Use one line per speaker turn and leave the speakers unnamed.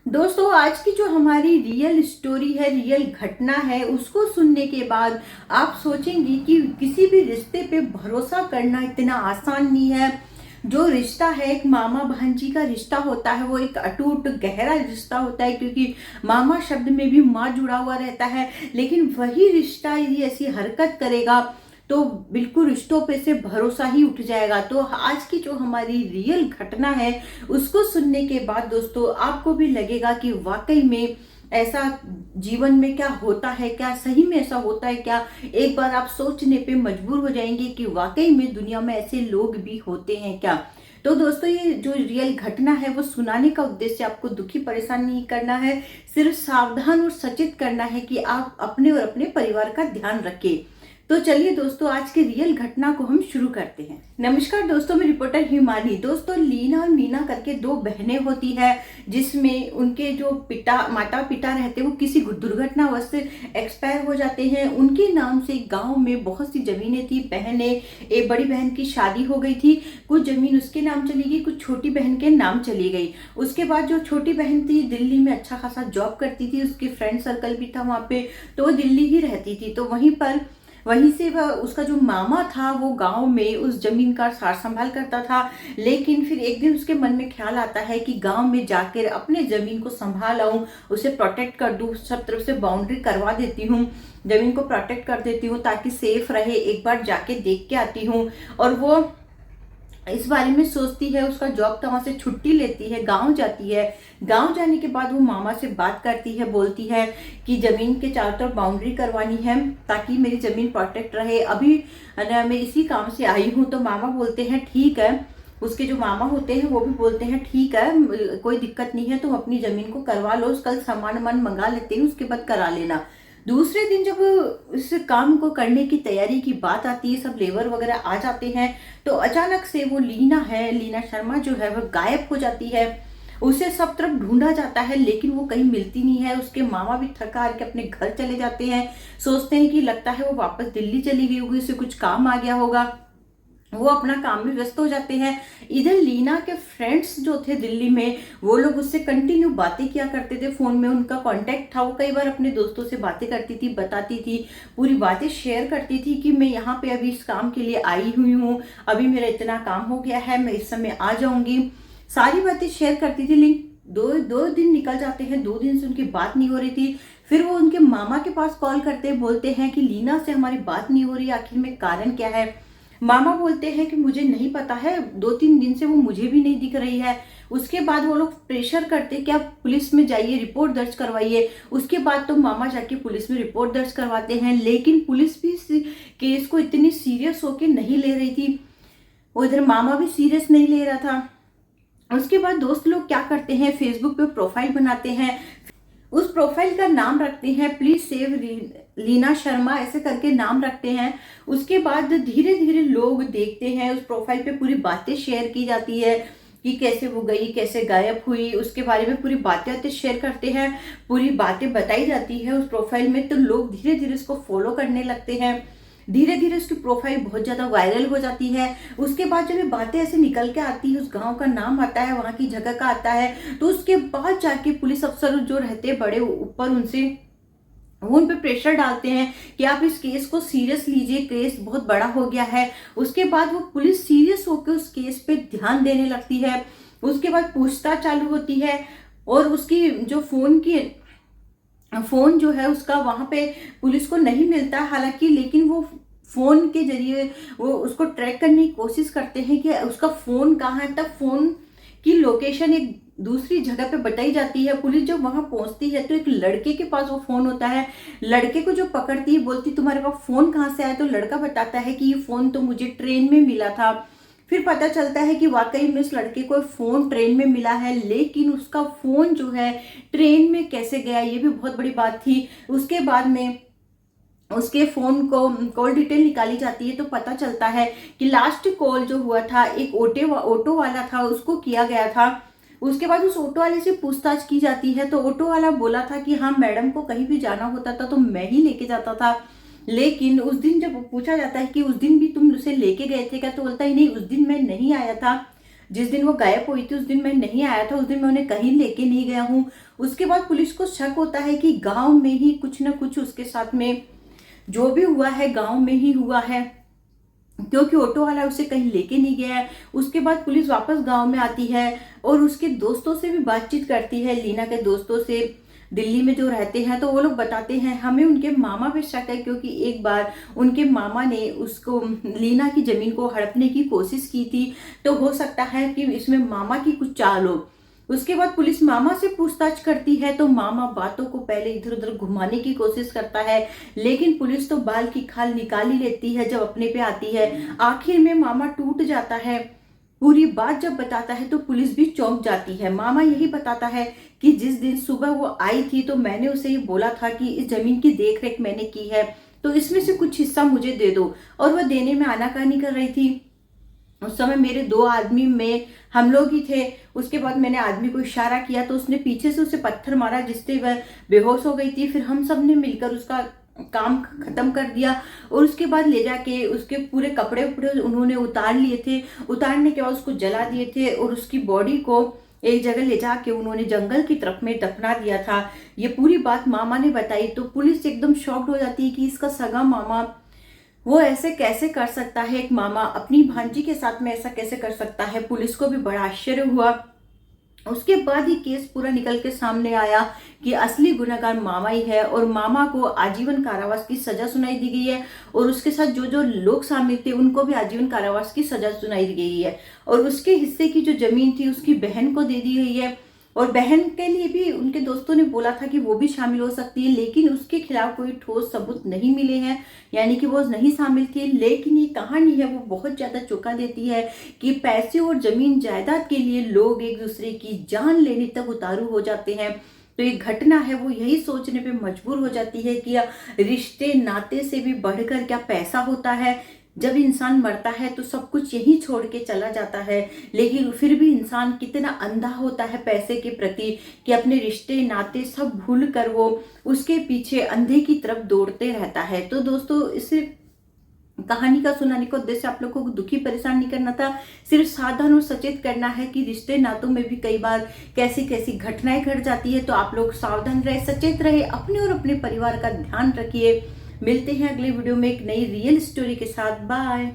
दोस्तों, आज की जो हमारी रियल स्टोरी है, रियल घटना है, उसको सुनने के बाद आप सोचेंगी कि किसी भी रिश्ते पे भरोसा करना इतना आसान नहीं है। जो रिश्ता है, एक मामा भांजी का रिश्ता होता है, वो एक अटूट गहरा रिश्ता होता है, क्योंकि मामा शब्द में भी माँ जुड़ा हुआ रहता है। लेकिन वही रिश्ता यदि ऐसी हरकत करेगा तो बिल्कुल रिश्तों पे से भरोसा ही उठ जाएगा। तो आज की जो हमारी रियल घटना है, उसको सुनने के बाद दोस्तों आपको भी लगेगा कि वाकई में ऐसा जीवन में क्या होता है, क्या सही में ऐसा होता है क्या। एक बार आप सोचने पे मजबूर हो जाएंगे कि वाकई में दुनिया में ऐसे लोग भी होते हैं क्या। तो दोस्तों, ये जो रियल घटना है वो सुनाने का उद्देश्य आपको दुखी परेशान नहीं करना है, सिर्फ सावधान और सचेत करना है कि आप अपने और अपने परिवार का ध्यान रखें। तो चलिए दोस्तों, आज की रियल घटना को हम शुरू करते हैं। नमस्कार दोस्तों, मैं रिपोर्टर हिमानी। दोस्तों, लीना और मीना करके दो बहनें होती है, जिसमें उनके जो माता पिता रहते हैं वो किसी दुर्घटनावश से एक्सपायर हो जाते हैं। उनके नाम से गांव में बहुत सी जमीनें थी। एक बड़ी बहन की शादी हो गई थी, कुछ जमीन उसके नाम चली गई, कुछ छोटी बहन के नाम चली गई। उसके बाद जो छोटी बहन थी दिल्ली में अच्छा खासा जॉब करती थी, उसके फ्रेंड सर्कल भी था वहाँ पे, तो वो दिल्ली ही रहती थी। तो वहीं से वह उसका जो मामा था वो गांव में उस जमीन का सार संभाल करता था। लेकिन फिर एक दिन उसके मन में ख्याल आता है कि गांव में जाकर अपने जमीन को संभाल आऊं, उसे प्रोटेक्ट कर दूं, सब तरफ से बाउंड्री करवा देती हूँ, जमीन को प्रोटेक्ट कर देती हूँ ताकि सेफ रहे। एक बार जाके देख के आती हूँ। और वो इस बारे में सोचती है। उसका जॉब था, वहां से छुट्टी लेती है, गांव जाती है। गांव जाने के बाद वो मामा से बात करती है, बोलती है कि जमीन के चारों तरफ बाउंड्री करवानी है ताकि मेरी जमीन प्रोटेक्ट रहे। अभी मैं इसी काम से आई हूँ। तो मामा बोलते हैं ठीक है। उसके जो मामा होते हैं वो भी बोलते हैं ठीक है, कोई दिक्कत नहीं है, तुम अपनी जमीन को करवा लो, कल सामान वामान मंगा लेते हैं, उसके बाद करा लेना। दूसरे दिन जब इस काम को करने की तैयारी की बात आती है, सब लेबर वगैरह आ जाते हैं, तो अचानक से वो लीना शर्मा जो है वह गायब हो जाती है। उसे सब तरफ ढूंढा जाता है लेकिन वो कहीं मिलती नहीं है। उसके मामा भी थका हार के अपने घर चले जाते हैं, सोचते हैं कि लगता है वो वापस दिल्ली चली गई होगी, उसे कुछ काम आ गया होगा। वो अपना काम में व्यस्त हो जाते हैं। इधर लीना के फ्रेंड्स जो थे दिल्ली में, वो लोग उससे कंटिन्यू बातें किया करते थे, फोन में उनका कांटेक्ट था। वो कई बार अपने दोस्तों से बातें करती थी, बताती थी, पूरी बातें शेयर करती थी कि मैं यहाँ पे अभी इस काम के लिए आई हुई हूँ, अभी मेरा इतना काम हो गया है, मैं इस समय आ जाऊंगी। सारी बातें शेयर करती थी। लेकिन दो दो दिन निकल जाते हैं, 2 दिन से उनकी बात नहीं हो रही थी। फिर वो उनके मामा के पास कॉल करते बोलते हैं कि लीना से हमारी बात नहीं हो रही, आखिर में कारण क्या है। मामा बोलते हैं कि मुझे नहीं पता है, 2-3 दिन से वो मुझे भी नहीं दिख रही है। उसके बाद वो लोग प्रेशर करते कि आप पुलिस में जाइए, रिपोर्ट दर्ज करवाइए। उसके बाद तो मामा जाके पुलिस में रिपोर्ट दर्ज करवाते हैं, लेकिन पुलिस भी इस केस को इतनी सीरियस होके नहीं ले रही थी। वो इधर मामा भी सीरियस नहीं ले रहा था। उसके बाद दोस्त लोग क्या करते हैं, फेसबुक पे प्रोफाइल बनाते हैं। उस प्रोफाइल का नाम रखते हैं प्लीज सेव लीना शर्मा, ऐसे करके नाम रखते हैं। उसके बाद धीरे धीरे लोग देखते हैं, उस प्रोफाइल पे पूरी बातें शेयर की जाती है कि कैसे वो गई, कैसे गायब हुई, उसके बारे में पूरी बातें शेयर करते हैं, पूरी बातें बताई जाती है उस प्रोफाइल में। तो लोग धीरे धीरे उसको फॉलो करने लगते हैं। धीरे धीरे उसकी प्रोफाइल बहुत ज्यादा वायरल हो जाती है। उसके बाद जब ये बातें ऐसे निकल के आती है, उस गांव का नाम आता है, वहां की जगह का आता है, तो उसके बाद जाके पुलिस अफसर जो रहते हैं बड़े ऊपर, वो उन पे प्रेशर डालते हैं कि आप इस केस को सीरियस लीजिए, केस बहुत बड़ा हो गया है। उसके बाद वो पुलिस सीरियस होकर उस केस पे ध्यान देने लगती है। उसके बाद पूछताछ चालू होती है और उसकी जो फोन जो है उसका वहां पे पुलिस को नहीं मिलता हालांकि, लेकिन वो फोन के जरिए वो उसको ट्रैक करने की कोशिश करते हैं कि उसका फोन कहाँ है। तब फोन की लोकेशन एक दूसरी जगह पे बताई जाती है। पुलिस जब वहां पहुंचती है तो एक लड़के के पास वो फोन होता है। लड़के को जो पकड़ती है, बोलती तुम्हारे पास फोन कहाँ से आया, तो लड़का बताता है कि ये फोन तो मुझे ट्रेन में मिला था। फिर पता चलता है कि वाकई में उस लड़के को फोन ट्रेन में मिला है, लेकिन उसका फोन जो है ट्रेन में कैसे गया, ये भी बहुत बड़ी बात थी। उसके बाद में उसके फोन को कॉल डिटेल निकाली जाती है तो पता चलता है कि लास्ट कॉल जो हुआ था एक ऑटो वाला था, उसको किया गया था। उसके बाद उस ऑटो वाले से पूछताछ की जाती है तो ऑटो वाला बोला था कि हाँ, मैडम को कहीं भी जाना होता था तो मैं ही लेके जाता था। लेकिन उस दिन जब पूछा जाता है कि उस दिन भी तुम उसे लेके गए थे क्या, तो बोलता है नहीं, उस दिन मैं नहीं आया था। जिस दिन वो गायब हुई थी उस दिन मैं नहीं आया था, उस दिन मैं उन्हें कहीं लेके नहीं गया हूँ। उसके बाद पुलिस को शक होता है कि गांव में ही कुछ ना कुछ उसके साथ में जो भी हुआ है गांव में ही हुआ है, क्योंकि ऑटो वाला उसे कहीं लेके नहीं गया है। उसके बाद पुलिस वापस गांव में आती है और उसके दोस्तों से भी बातचीत करती है, लीना के दोस्तों से दिल्ली में जो रहते हैं। तो वो लोग बताते हैं हमें उनके मामा पे शक है, क्योंकि एक बार उनके मामा ने उसको लीना की जमीन को हड़पने की कोशिश की थी। तो हो सकता है कि इसमें मामा की कुछ चाल हो। उसके बाद पुलिस मामा से पूछताछ करती है तो मामा बातों को पहले इधर उधर घुमाने की कोशिश करता है, लेकिन पुलिस तो बाल की खाल निकाल ही लेती है जब अपने पे आती है। आखिर में मामा टूट जाता है। पूरी बात जब बताता है तो पुलिस भी चौंक जाती है। मामा यही बताता है कि जिस दिन सुबह वो आई थी तो मैंने उसे ये बोला था कि इस जमीन की देख रेख मैंने की है, तो इसमें से कुछ हिस्सा मुझे दे दो। और वह देने में आनाकानी कर रही थी। उस समय मेरे दो आदमी में हम लोग ही थे। उसके बाद मैंने आदमी को इशारा किया तो उसने पीछे से उसे पत्थर मारा, जिससे वह बेहोश हो गई थी। फिर हम सब ने मिलकर उसका काम खत्म कर दिया और उसके बाद ले जाके उसके पूरे कपड़े उपड़े उन्होंने उतार लिए थे। उतारने के बाद उसको जला दिए थे और उसकी बॉडी को एक जगह ले जाके उन्होंने जंगल की तरफ में दफना दिया था। ये पूरी बात मामा ने बताई तो पुलिस एकदम शॉक्ड हो जाती है कि इसका सगा मामा वो ऐसे कैसे कर सकता है, एक मामा अपनी भांजी के साथ में ऐसा कैसे कर सकता है। पुलिस को भी बड़ा आश्चर्य हुआ। उसके बाद ही केस पूरा निकल के सामने आया कि असली गुनहगार मामा ही है और मामा को आजीवन कारावास की सजा सुनाई दी गई है और उसके साथ जो जो लोग शामिल थे उनको भी आजीवन कारावास की सजा सुनाई दी गई है। और उसके हिस्से की जो जमीन थी उसकी बहन को दे दी गई है और बहन के लिए भी उनके दोस्तों ने बोला था कि वो भी शामिल हो सकती है, लेकिन उसके खिलाफ कोई ठोस सबूत नहीं मिले हैं, यानी कि वो नहीं शामिल थी। लेकिन ये कहानी है वो बहुत ज्यादा चौंका देती है कि पैसे और जमीन जायदाद के लिए लोग एक दूसरे की जान लेने तक उतारू हो जाते हैं। तो ये घटना है वो यही सोचने पे मजबूर हो जाती है कि रिश्ते नाते से भी बढ़कर क्या पैसा होता है। जब इंसान मरता है तो सब कुछ यहीं छोड़ के चला जाता है, लेकिन फिर भी इंसान कितना अंधा होता है पैसे के प्रति कि अपने रिश्ते नाते सब भूल कर वो उसके पीछे अंधे की तरफ दौड़ते रहता है। तो दोस्तों इस कहानी का सुनाने का उद्देश्य आप लोगों को दुखी परेशान नहीं करना था, सिर्फ सावधान और सचेत करना है कि रिश्ते नातों में भी कई बार कैसी कैसी घटनाएं घट जाती है। तो आप लोग सावधान रहे, सचेत रहे, अपने और अपने परिवार का ध्यान रखिए। मिलते हैं अगले वीडियो में एक नई रियल स्टोरी के साथ। बाय।